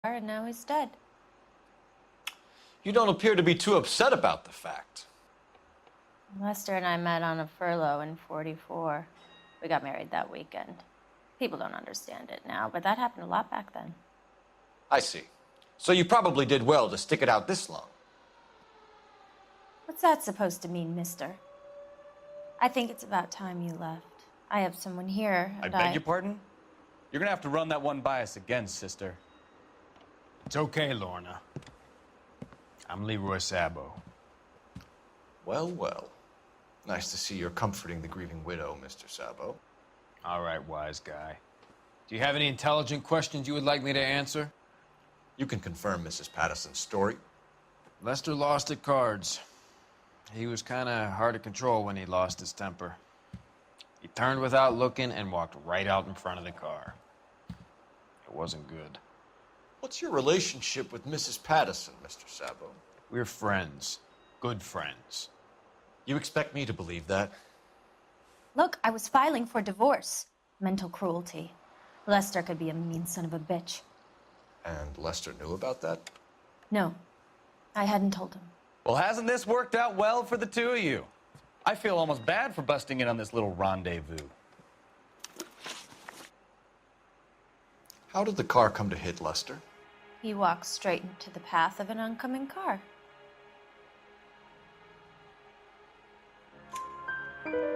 and now he's dead. You don't appear to be too upset about the fact. Lester and I met on a furlough in '44. We got married that weekend. People don't understand it now, but that happened a lot back then. I see. So you probably did well to stick it out this long. What's that supposed to mean, mister? I think it's about time you left. I have someone here, I and beg your pardon? You're gonna have to run that one by us again, sister. It's okay, Lorna. I'm Leroy Sabo. Well, well. Nice to see you're comforting the grieving widow, Mr. Sabo. All right, wise guy. Do you have any intelligent questions you would like me to answer? You can confirm Mrs. Patterson's story. Lester lost at cards. He was kind of hard to control when he lost his temper. He turned without looking and walked right out in front of the car. It wasn't good. What's your relationship with Mrs. Patterson, Mr. Sabo? We're friends. Good friends. You expect me to believe that? Look, I was filing for divorce. Mental cruelty. Lester could be a mean son of a bitch. And Lester knew about that? No, I hadn't told him. Well, hasn't this worked out well for the two of you? I feel almost bad for busting in on this little rendezvous. How did the car come to hit Lester? He walked straight into the path of an oncoming car.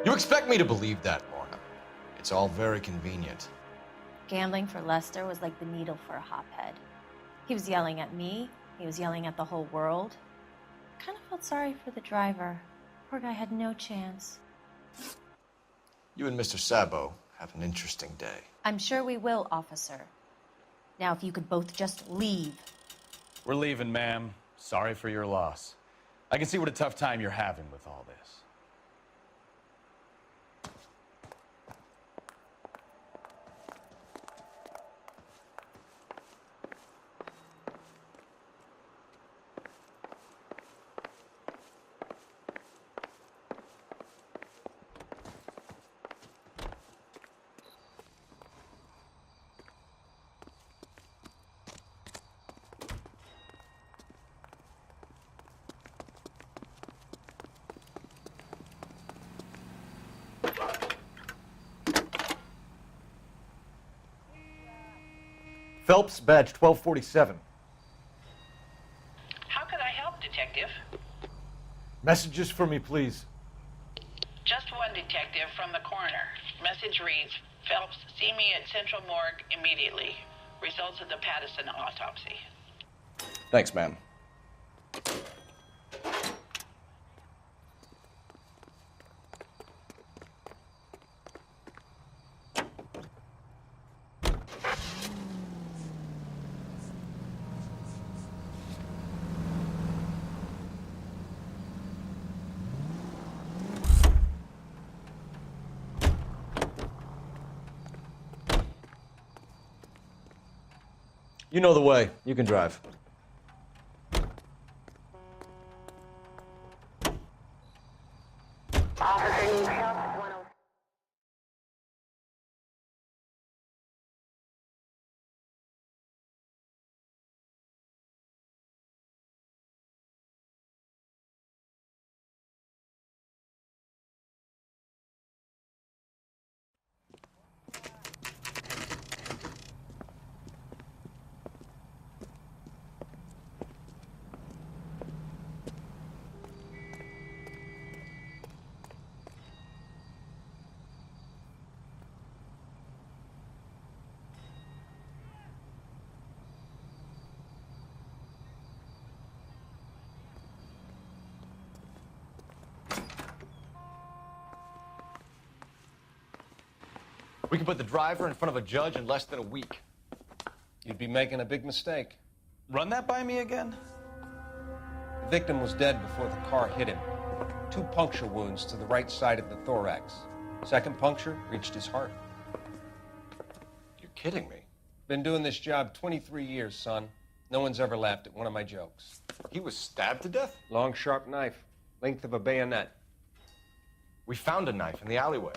You expect me to believe that, Lorna? It's all very convenient. Gambling for Lester was like the needle for a hophead. He was yelling at me. He was yelling at the whole world. I kind of felt sorry for the driver. Poor guy had no chance. You and Mr. Sabo have an interesting day. I'm sure we will, officer. Now, if you could both just leave. We're leaving, ma'am. Sorry for your loss. I can see what a tough time you're having with all this. Phelps, badge 1247. How can I help, Detective? Messages for me, please. Just one detective from the coroner. Message reads, Phelps, see me at Central Morgue immediately. Results of the Patterson autopsy. Thanks, ma'am. You know the way. You can drive. Officer needs help at 103. We can put the driver in front of a judge in less than a week. You'd be making a big mistake. Run that by me again? The victim was dead before the car hit him. 2 puncture wounds to the right side of the thorax. Second puncture reached his heart. You're kidding me. Been doing this job 23 years, son. No one's ever laughed at one of my jokes. He was stabbed to death? Long, sharp knife, length of a bayonet. We found a knife in the alleyway.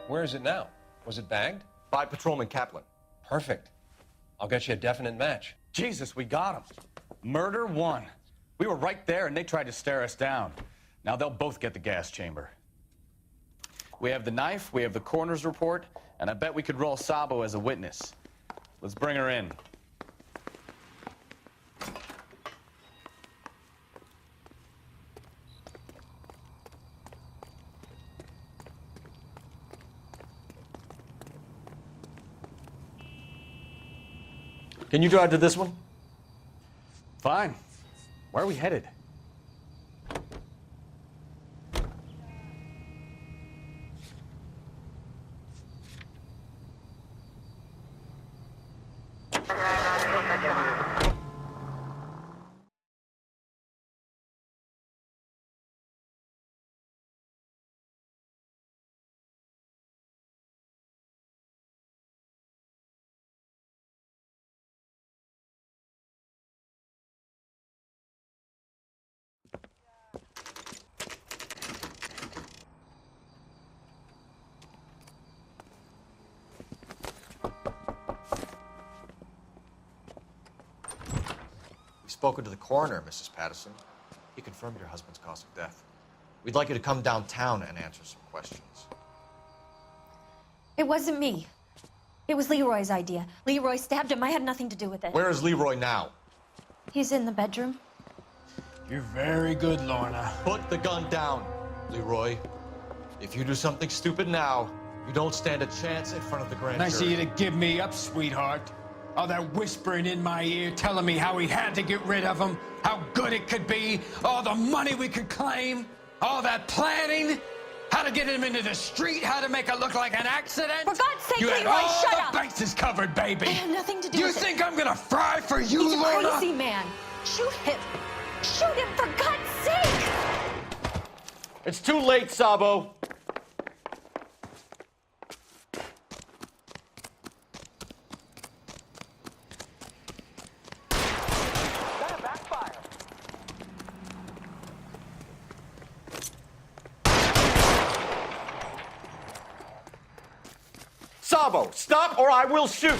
Where is it now? Was it bagged? By Patrolman Kaplan. Perfect. I'll get you a definite match. Jesus, we got him. Murder one. We were right there and they tried to stare us down. Now they'll both get the gas chamber. We have the knife, we have the coroner's report, and I bet we could roll Sabo as a witness. Let's bring her in. Can you drive to this one? Fine. Where are we headed? We've spoken to the coroner, Mrs. Patterson. He confirmed your husband's cause of death. We'd like you to come downtown and answer some questions. It wasn't me. It was Leroy's idea. Leroy stabbed him. I had nothing to do with it. Where is Leroy now? He's in the bedroom. You're very good, Lorna. Put the gun down, Leroy. If you do something stupid now, you don't stand a chance in front of the grand Nice of jury. you to give me up, sweetheart. All that whispering in my ear, telling me how we had to get rid of him, how good it could be, all the money we could claim, all that planning, how to get him into the street, how to make it look like an accident. For God's sake, you had Leroy, all shut the up! bases covered, baby. I have nothing to do You with it. think I'm gonna fry for you, He's a Lorna? crazy man. Shoot him. Shoot him, for God's sake! It's too late, Sabo. Sabo, stop or I will shoot!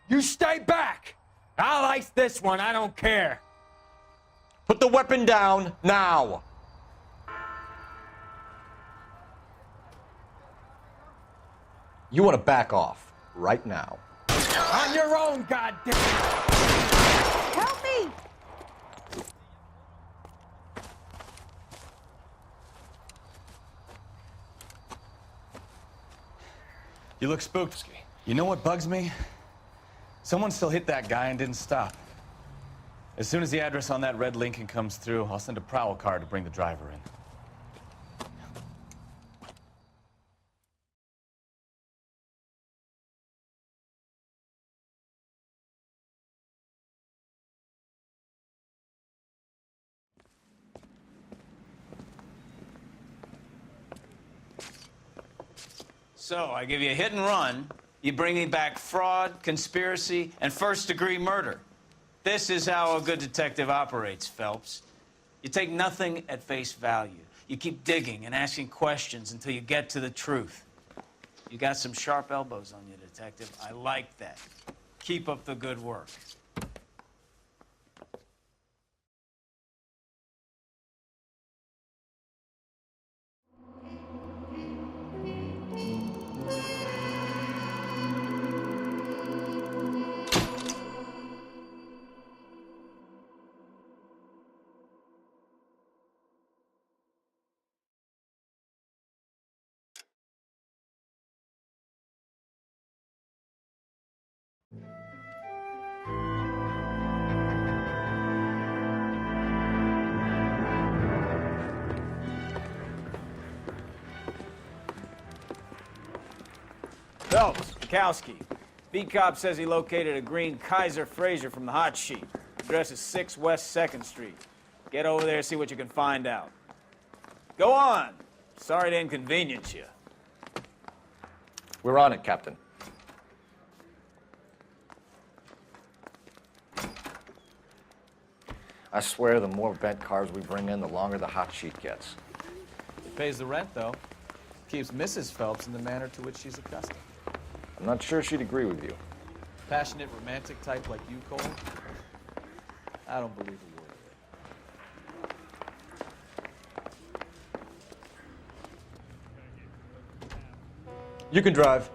You stay back. I'll ice this one, I don't care. Put the weapon down now. You want to back off right now. On your own, goddamn. Help me! You look spooked. You know what bugs me? Someone still hit that guy and didn't stop. As soon as the address on that red Lincoln comes through, I'll send a prowl car to bring the driver in. So, I give you a hit and run. You bring me back fraud, conspiracy, and first-degree murder. This is how a good detective operates, Phelps. You take nothing at face value. You keep digging and asking questions until you get to the truth. You got some sharp elbows on you, detective. I like that. Keep up the good work. Phelps, Bukowski, B-Cop says he located a green Kaiser Fraser from the hot sheet. Address is 6 West 2nd Street. Get over there, see what you can find out. Go on. Sorry to inconvenience you. We're on it, Captain. I swear the more bent cars we bring in, the longer the hot sheet gets. It pays the rent, though. Keeps Mrs. Phelps in the manner to which she's accustomed. I'm not sure she'd agree with you. Passionate, romantic type like you, Cole? I don't believe a word of it. You can drive.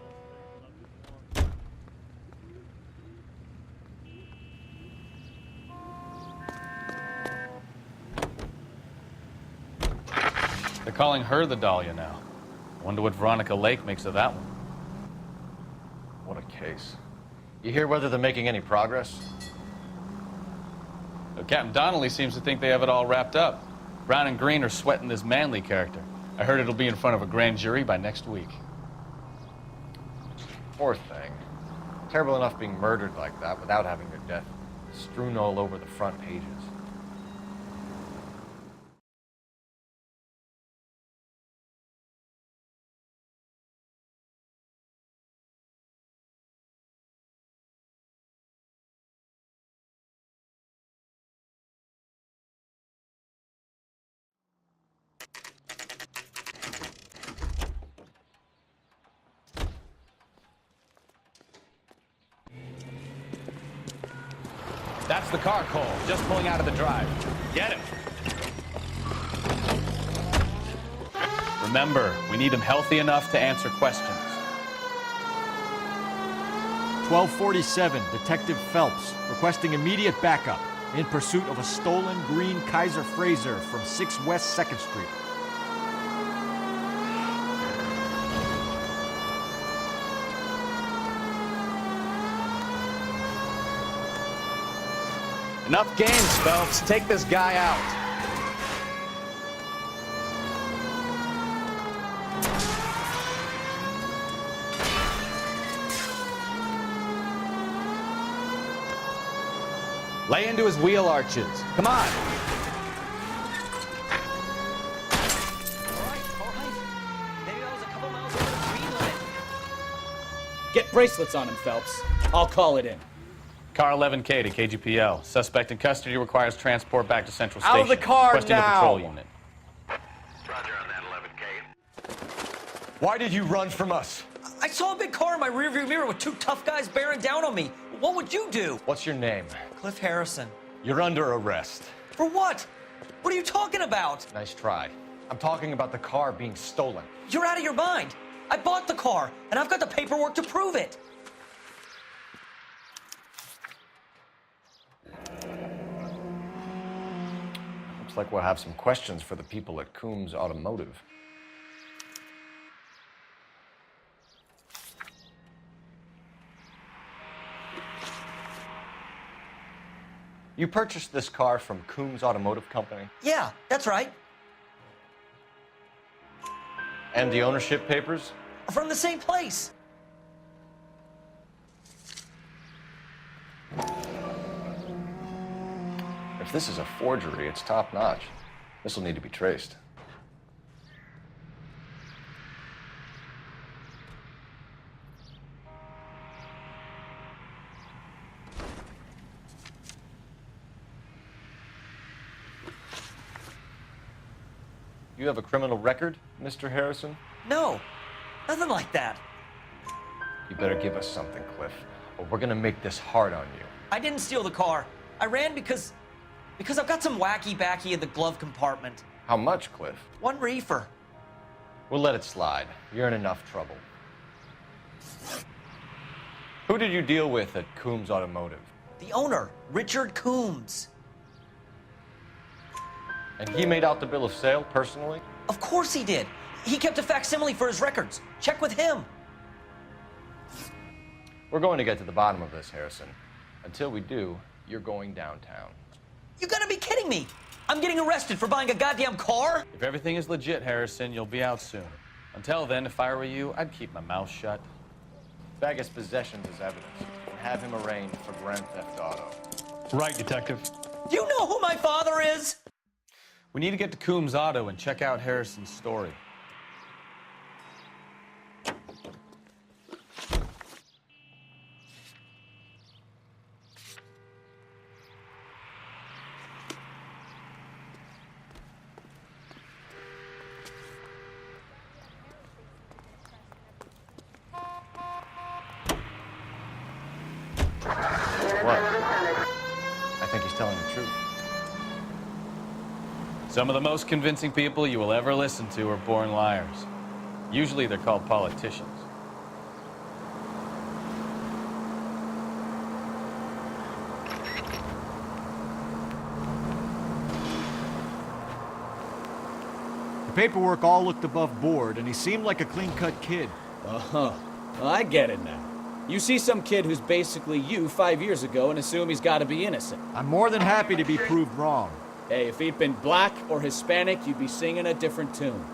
They're calling her the Dahlia now. Wonder what Veronica Lake makes of that one. What a case. You hear whether they're making any progress? Well, Captain Donnelly seems to think they have it all wrapped up. Brown and Green are sweating this Manley character. I heard it'll be in front of a grand jury by next week. Poor thing. Terrible enough being murdered like that without having their death strewn all over the front pages. That's the car, Cole. Just pulling out of the drive. Get him. Remember, we need him healthy enough to answer questions. 1247, Detective Phelps, requesting immediate backup in pursuit of a stolen green Kaiser Fraser from 6 West 2nd Street. Enough games, Phelps. Take this guy out. Lay into his wheel arches. Come on. Maybe that was a couple miles over the speed limit. Get bracelets on him, Phelps. I'll call it in. Car 11K to KGPL. Suspect in custody requires transport back to Central Out Station. of the car Requesting now. a patrol unit. Roger on that 11K. Why did you run from us? I saw a big car in my rearview mirror with 2 tough guys bearing down on me. What would you do? What's your name? Cliff Harrison. You're under arrest. For what? What are you talking about? Nice try. I'm talking about the car being stolen. You're out of your mind. I bought the car, and I've got the paperwork to prove it. Looks like we'll have some questions for the people at Coombs Automotive. You purchased this car from Coombs Automotive Company? Yeah, that's right. And the ownership papers? From the same place. If this is a forgery, it's top-notch. This will need to be traced. You have a criminal record, Mr. Harrison? No, nothing like that. You better give us something, Cliff, or we're gonna make this hard on you. I didn't steal the car. I ran because I've got some wacky backy in the glove compartment. How much, Cliff? 1 reefer. We'll let it slide. You're in enough trouble. Who did you deal with at Coombs Automotive? The owner, Richard Coombs. And he made out the bill of sale personally? Of course he did. He kept a facsimile for his records. Check with him. We're going to get to the bottom of this, Harrison. Until we do, you're going downtown. You gotta be kidding me! I'm getting arrested for buying a goddamn car? If everything is legit, Harrison, you'll be out soon. Until then, if I were you, I'd keep my mouth shut. Bag his possessions as evidence and have him arraigned for grand theft auto. Right, Detective. Do you know who my father is? We need to get to Coombs Auto and check out Harrison's story. What? I think he's telling the truth. Some of the most convincing people you will ever listen to are born liars. Usually they're called politicians. The paperwork all looked above board, and he seemed like a clean-cut kid. Uh-huh. Well, I get it now. You see some kid who's basically you 5 years ago and assume he's got to be innocent. I'm more than happy to be proved wrong. Hey, if he'd been black or Hispanic, you'd be singing a different tune.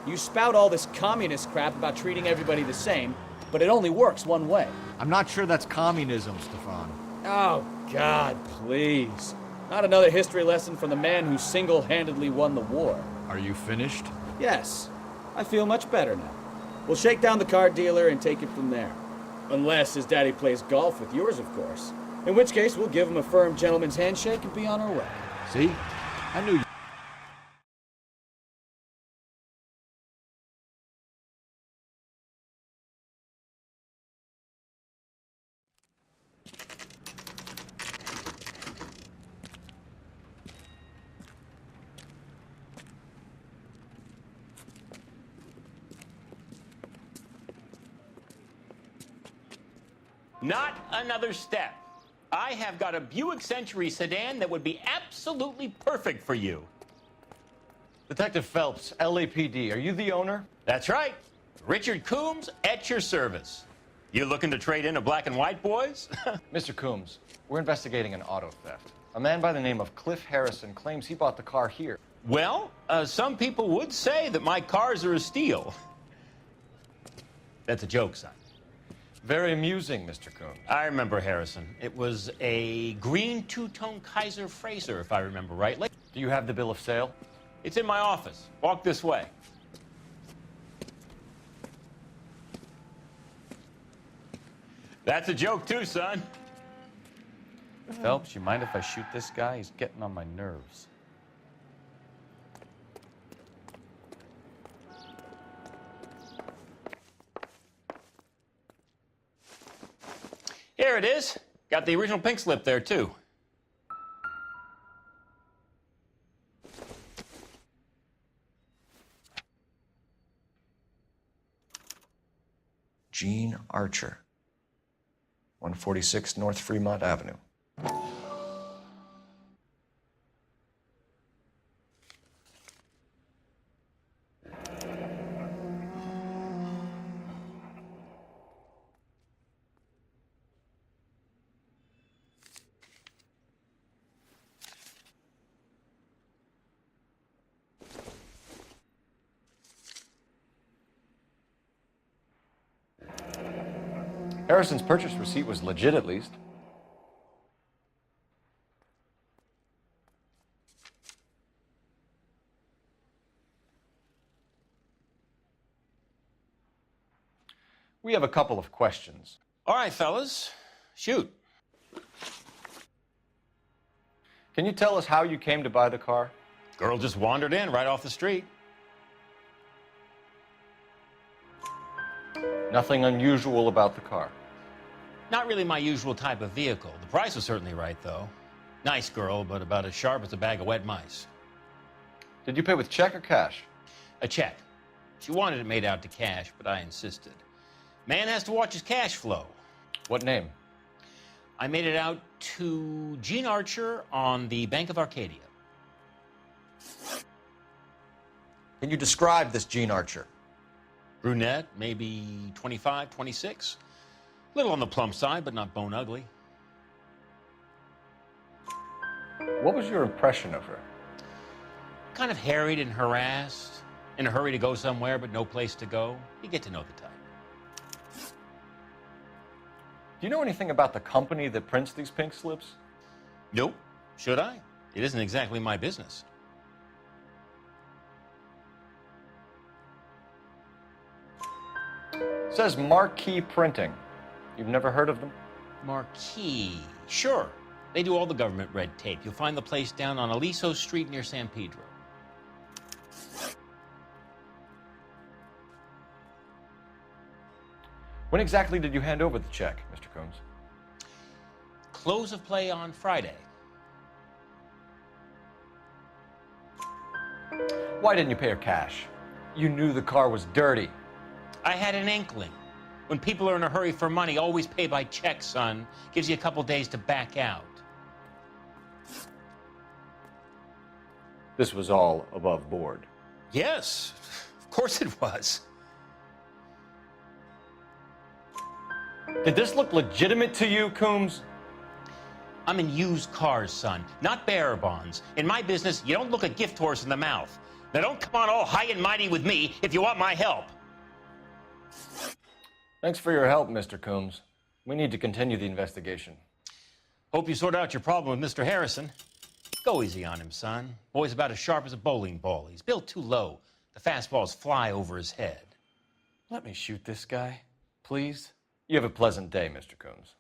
You spout all this communist crap about treating everybody the same, but it only works one way. I'm not sure that's communism, Stefan. Oh, God, please. Not another history lesson from the man who single-handedly won the war. Are you finished? Yes. I feel much better now. We'll shake down the car dealer and take it from there. Unless his daddy plays golf with yours, of course. In which case, we'll give him a firm gentleman's handshake and be on our way. See? I knew you. Not another step. I have got a Buick Century sedan that would be absolutely perfect for you. Detective Phelps, LAPD, are you the owner? That's right. Richard Coombs at your service. You looking to trade in a black and white, boys? Mr. Coombs, we're investigating an auto theft. A man by the name of Cliff Harrison claims he bought the car here. Well, some people would say that my cars are a steal. That's a joke, son. Very amusing, Mr. Coombs. I remember Harrison. It was a green two-tone Kaiser Frazer, if I remember rightly. Do you have the bill of sale? It's in my office. Walk this way. That's a joke, too, son. Phelps, you mind if I shoot this guy? He's getting on my nerves. Here it is. Got the original pink slip there, too. Gene Archer, 146 North Fremont Avenue. Harrison's purchase receipt was legit, at least. We have a couple of questions. All right, fellas. Shoot. Can you tell us how you came to buy the car? Girl just wandered in right off the street. Nothing unusual about the car. Not really my usual type of vehicle. The price was certainly right, though. Nice girl, but about as sharp as a bag of wet mice. Did you pay with check or cash? A check. She wanted it made out to cash, but I insisted. Man has to watch his cash flow. What name? I made it out to Gene Archer on the Bank of Arcadia. Can you describe this Gene Archer? Brunette, maybe 25, 26. Little on the plump side, but not bone ugly. What was your impression of her? Kind of harried and harassed, in a hurry to go somewhere, but no place to go. You get to know the type. Do you know anything about the company that prints these pink slips? Nope. Should I? It isn't exactly my business. It says Marquee Printing. You've never heard of them? Marquee. Sure. They do all the government red tape. You'll find the place down on Aliso Street near San Pedro. When exactly did you hand over the check, Mr. Combs? Close of play on Friday. Why didn't you pay her cash? You knew the car was dirty. I had an inkling. When people are in a hurry for money, always pay by check, son. Gives you a couple days to back out. This was all above board. Yes, of course it was. Did this look legitimate to you, Coombs? I'm in used cars, son, not bearer bonds. In my business, you don't look a gift horse in the mouth. Now don't come on all high and mighty with me if you want my help. Thanks for your help, Mr. Coombs. We need to continue the investigation. Hope you sort out your problem with Mr. Harrison. Go easy on him, son. Boy's about as sharp as a bowling ball. He's built too low. The fastballs fly over his head. Let me shoot this guy, please. You have a pleasant day, Mr. Coombs.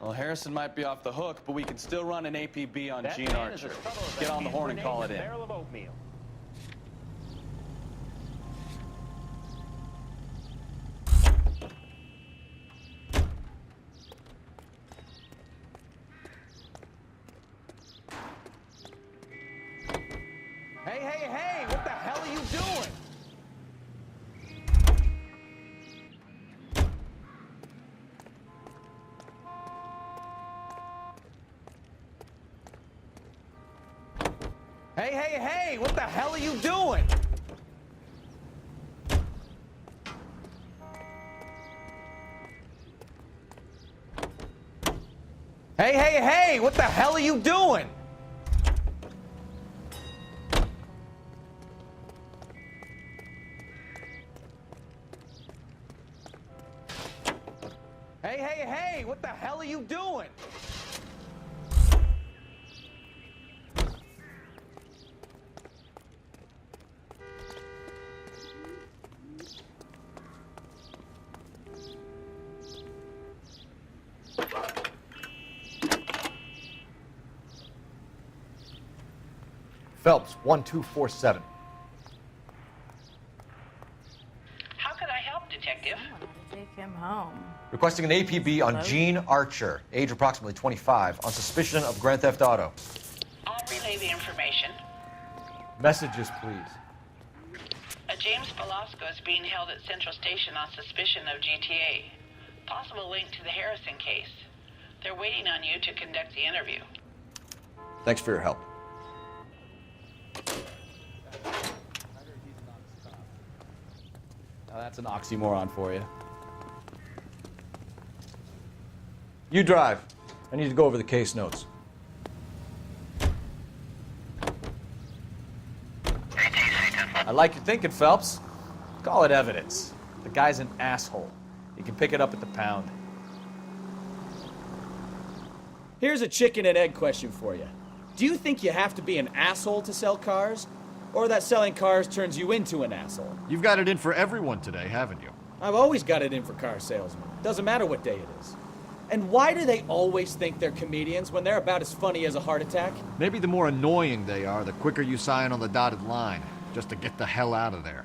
Well, Harrison might be off the hook, but we can still run an APB on Gene Archer. Get on the horn and call it in. Hey, hey, hey! What the hell are you doing? Hey, hey, hey! What the hell are you doing? Hey, hey, hey! What the hell are you doing? Hey, hey, hey! What the hell are you doing? Phelps, 1247. How could I help, Detective? Take him home. Requesting an APB on Gene Archer, age approximately 25, on suspicion of Grand Theft Auto. I'll relay the information. Messages, please. A James Velasco is being held at Central Station on suspicion of GTA. Possible link to the Harrison case. They're waiting on you to conduct the interview. Thanks for your help. Now that's an oxymoron for you. You drive. I need to go over the case notes. I like your thinking, Phelps. Call it evidence. The guy's an asshole. You can pick it up at the pound. Here's a chicken and egg question for you. Do you think you have to be an asshole to sell cars? Or that selling cars turns you into an asshole? You've got it in for everyone today, haven't you? I've always got it in for car salesmen. Doesn't matter what day it is. And why do they always think they're comedians when they're about as funny as a heart attack? Maybe the more annoying they are, the quicker you sign on the dotted line, just to get the hell out of there.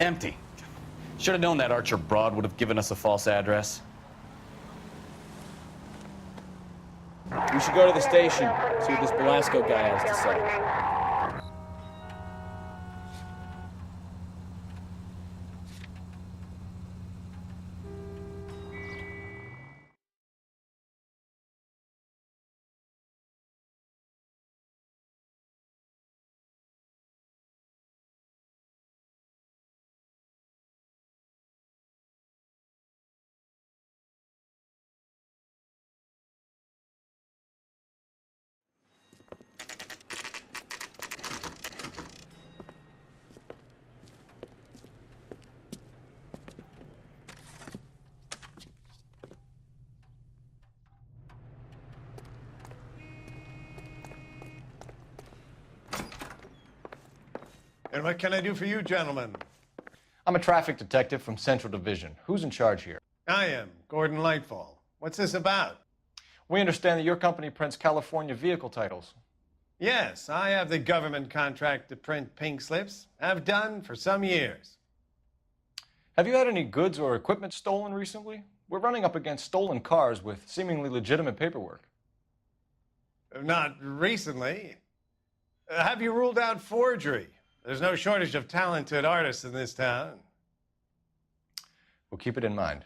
Empty. Should have known that Archer broad would have given us a false address. We should go to the station, see what this Velasco guy has to say. And what can I do for you, gentlemen? I'm a traffic detective from Central Division. Who's in charge here? I am, Gordon Lightfall. What's this about? We understand that your company prints California vehicle titles. Yes, I have the government contract to print pink slips. Have done for some years. Have you had any goods or equipment stolen recently? We're running up against stolen cars with seemingly legitimate paperwork. Not recently. Have you ruled out forgery? There's no shortage of talented artists in this town. We'll keep it in mind.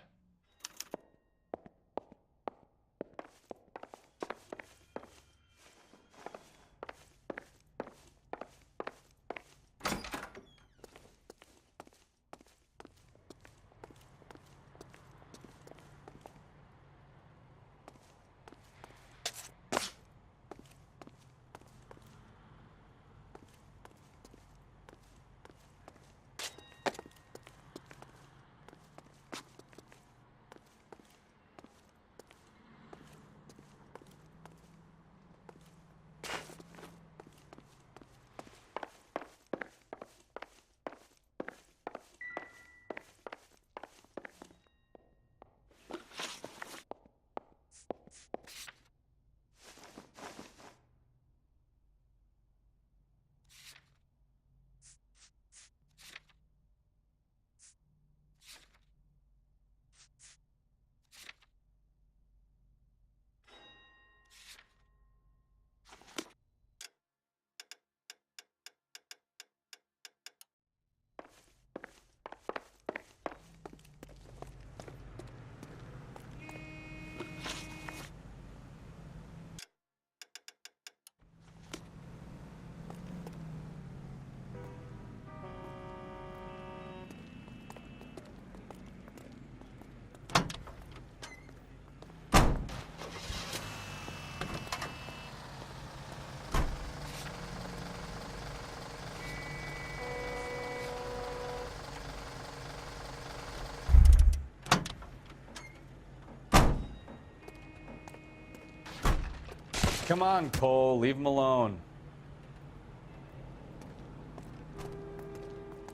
Come on, Cole. Leave him alone.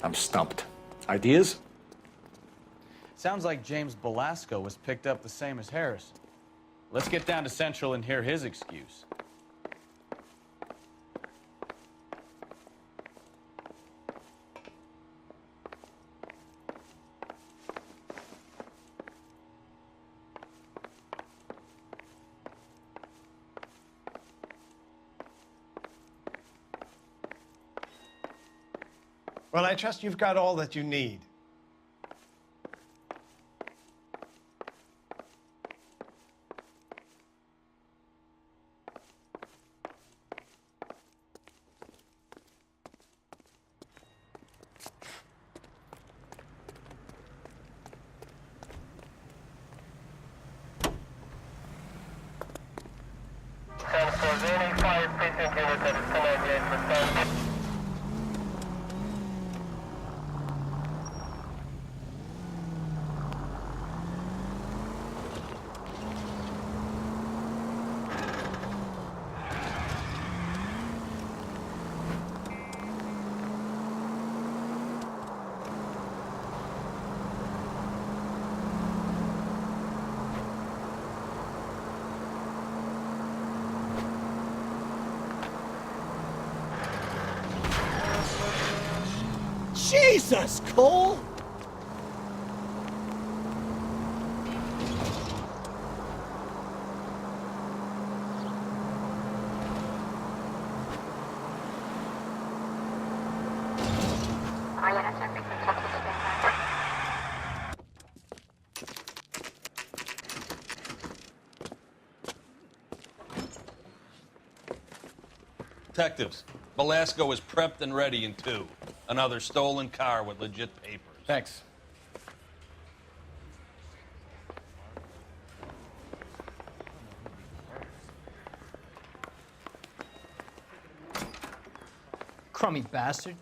I'm stumped. Ideas? Sounds like James Belasco was picked up the same as Harris. Let's get down to Central and hear his excuse. Well, I trust you've got all that you need. Jesus, Cole! Detectives, Belasco is prepped and ready in 2. Another stolen car with legit papers. Thanks. Crummy bastard.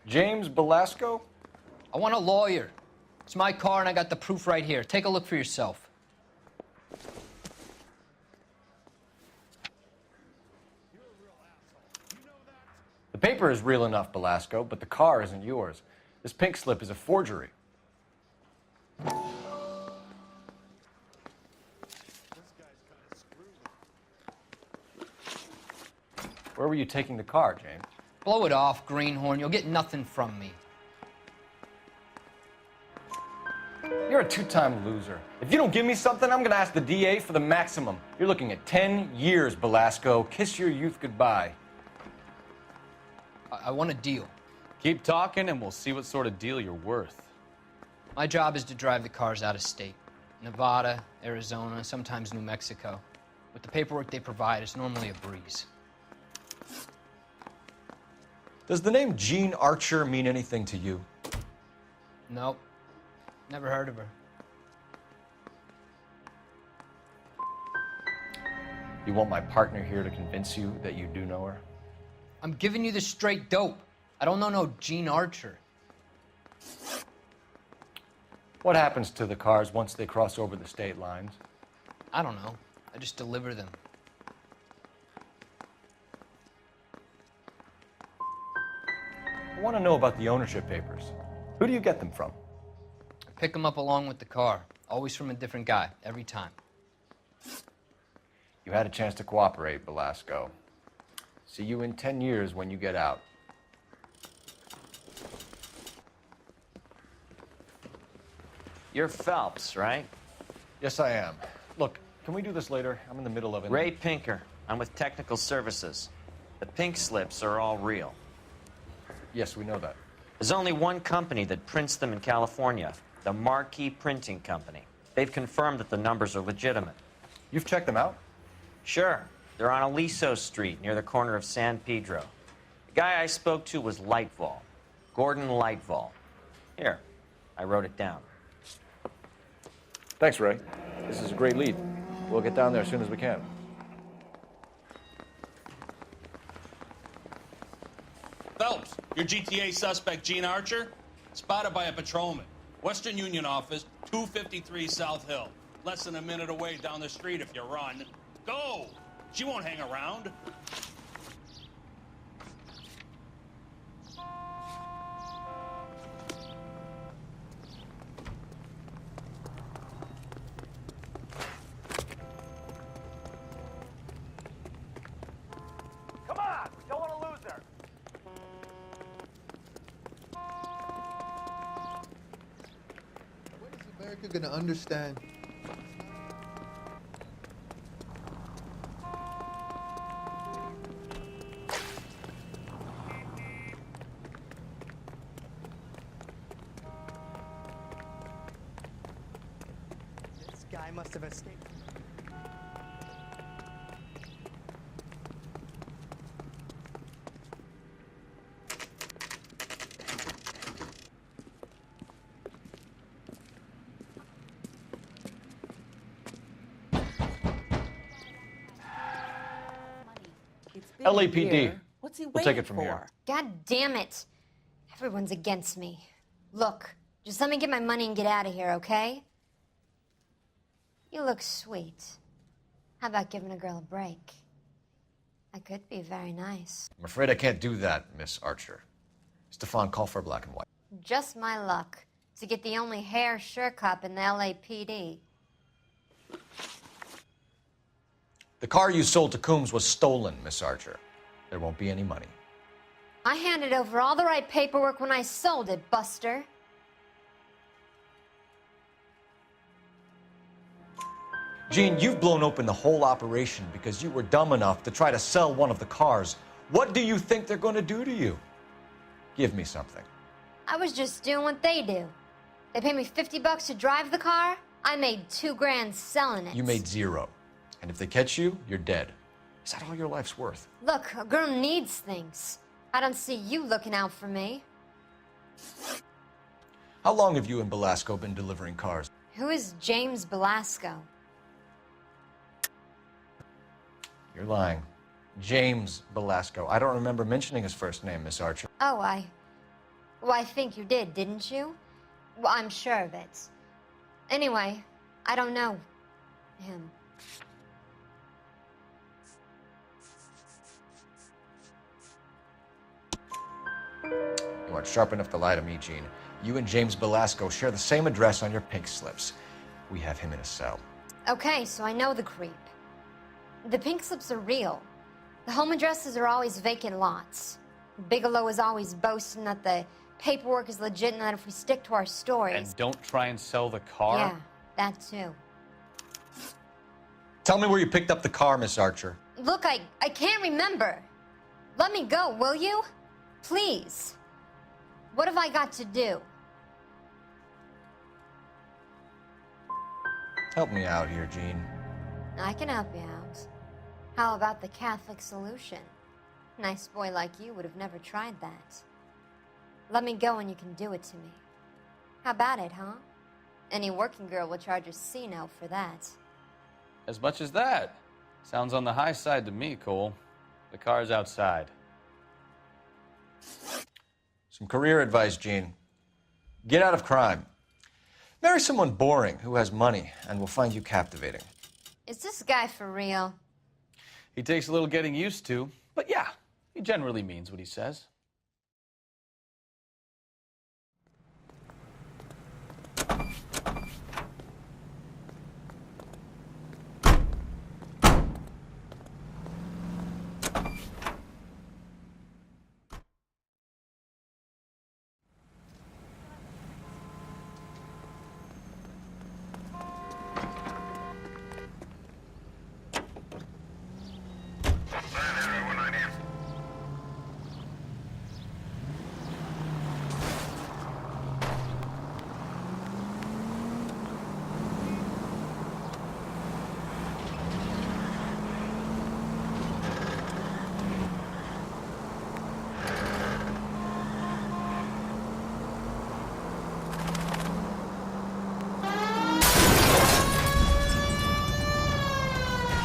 James Belasco? I want a lawyer. It's my car and I got the proof right here. Take a look for yourself. The paper is real enough, Belasco, but the car isn't yours. This pink slip is a forgery. Where were you taking the car, James? Blow it off, greenhorn. You'll get nothing from me. You're a two-time loser. If you don't give me something, I'm gonna ask the DA for the maximum. You're looking at 10 years, Belasco. Kiss your youth goodbye. I want a deal. Keep talking and we'll see what sort of deal you're worth. My job is to drive the cars out of state. Nevada, Arizona, sometimes New Mexico. With the paperwork they provide, it's normally a breeze. Does the name Jean Archer mean anything to you? Nope. Never heard of her. You want my partner here to convince you that you do know her? I'm giving you the straight dope. I don't know no Gene Archer. What happens to the cars once they cross over the state lines? I don't know. I just deliver them. I want to know about the ownership papers. Who do you get them from? I pick them up along with the car. Always from a different guy, every time. You had a chance to cooperate, Belasco. See you in 10 years when you get out. You're Phelps, right? Yes, I am. Look, can we do this later? I'm in the middle of it. Ray Pinker. I'm with Technical Services. The pink slips are all real. Yes, we know that. There's only one company that prints them in California, the Marquee Printing Company. They've confirmed that the numbers are legitimate. You've checked them out? Sure. They're on Aliso Street, near the corner of San Pedro. The guy I spoke to was Lightval. Gordon Lightval. Here, I wrote it down. Thanks, Ray. This is a great lead. We'll get down there as soon as we can. Phelps, your GTA suspect, Gene Archer, spotted by a patrolman. Western Union office, 253 South Hill. Less than a minute away down the street if you run. Go! She won't hang around. Come on! We don't want to lose her! When is America gonna understand? This guy must have escaped. LAPD. What's he We'll take it from here. God damn it. Everyone's against me. Look, just let me get my money and get out of here, okay? You look sweet. How about giving a girl a break? I could be very nice. I'm afraid I can't do that, Miss Archer. Stefan, call for black and white. Just my luck to get the only hair sure cop in the LAPD. The car you sold to Coombs was stolen, Miss Archer. There won't be any money. I handed over all the right paperwork when I sold it, Buster. Gene, you've blown open the whole operation because you were dumb enough to try to sell one of the cars. What do you think they're going to do to you? Give me something. I was just doing what they do. They paid me $50 to drive the car. I made $2 grand selling it. You made zero. And if they catch you, you're dead. Is that all your life's worth? Look, a girl needs things. I don't see you looking out for me. How long have you and Belasco been delivering cars? Who is James Belasco? You're lying. James Belasco. I don't remember mentioning his first name, Miss Archer. Oh, Well, I think you did, didn't you? Well, I'm sure of it. Anyway, I don't know him. You aren't sharp enough to lie to me, Gene. You and James Belasco share the same address on your pink slips. We have him in a cell. Okay, so I know the creep. The pink slips are real. The home addresses are always vacant lots. Bigelow is always boasting that the paperwork is legit and that if we stick to our stories... And don't try and sell the car? Yeah, that too. Tell me where you picked up the car, Miss Archer. Look, I can't remember. Let me go, will you? Please. What have I got to do? Help me out here, Gene. I can help you out. How about the Catholic solution? A nice boy like you would have never tried that. Let me go and you can do it to me. How about it, huh? Any working girl will charge a C-note for that. As much as that? Sounds on the high side to me, Cole. The car's outside. Some career advice, Gene. Get out of crime. Marry someone boring who has money and will find you captivating. Is this guy for real? He takes a little getting used to, but yeah, he generally means what he says.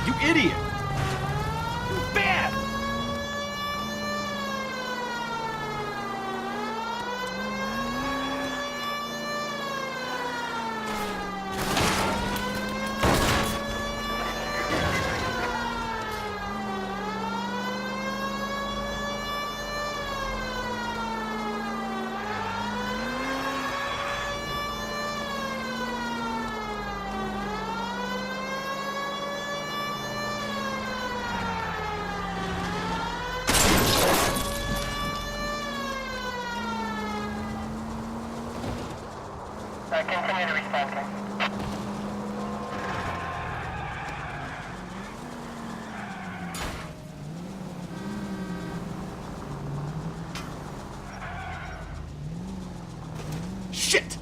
You idiot! You're bad! Continue to respond, sir. Shit!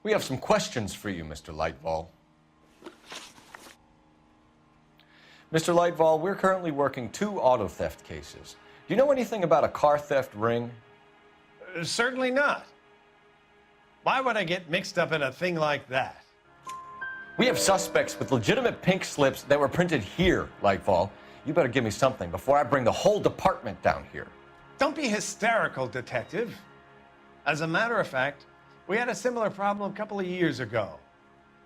We have some questions for you, Mr. Lightval. Mr. Lightval, we're currently working 2 auto theft cases. Do you know anything about a car theft ring? Certainly not. Why would I get mixed up in a thing like that? We have suspects with legitimate pink slips that were printed here, Lightval. You better give me something before I bring the whole department down here. Don't be hysterical, Detective. As a matter of fact, we had a similar problem a couple of years ago.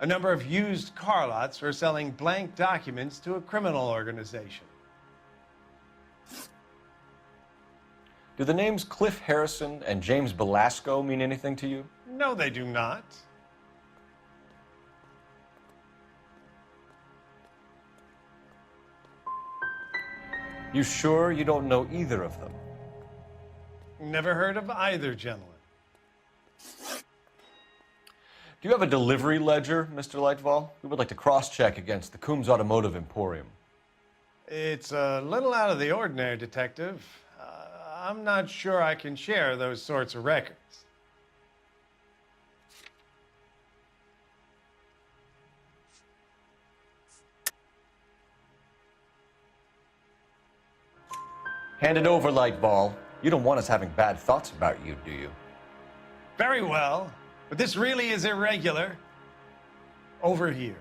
A number of used car lots were selling blank documents to a criminal organization. Do the names Cliff Harrison and James Belasco mean anything to you? No, they do not. You sure you don't know either of them? Never heard of either gentleman. Do you have a delivery ledger, Mr. Lightval? We would like to cross-check against the Coombs Automotive Emporium. It's a little out of the ordinary, Detective. I'm not sure I can share those sorts of records. Hand it over, Lightval. You don't want us having bad thoughts about you, do you? Very well, but this really is irregular. Over here.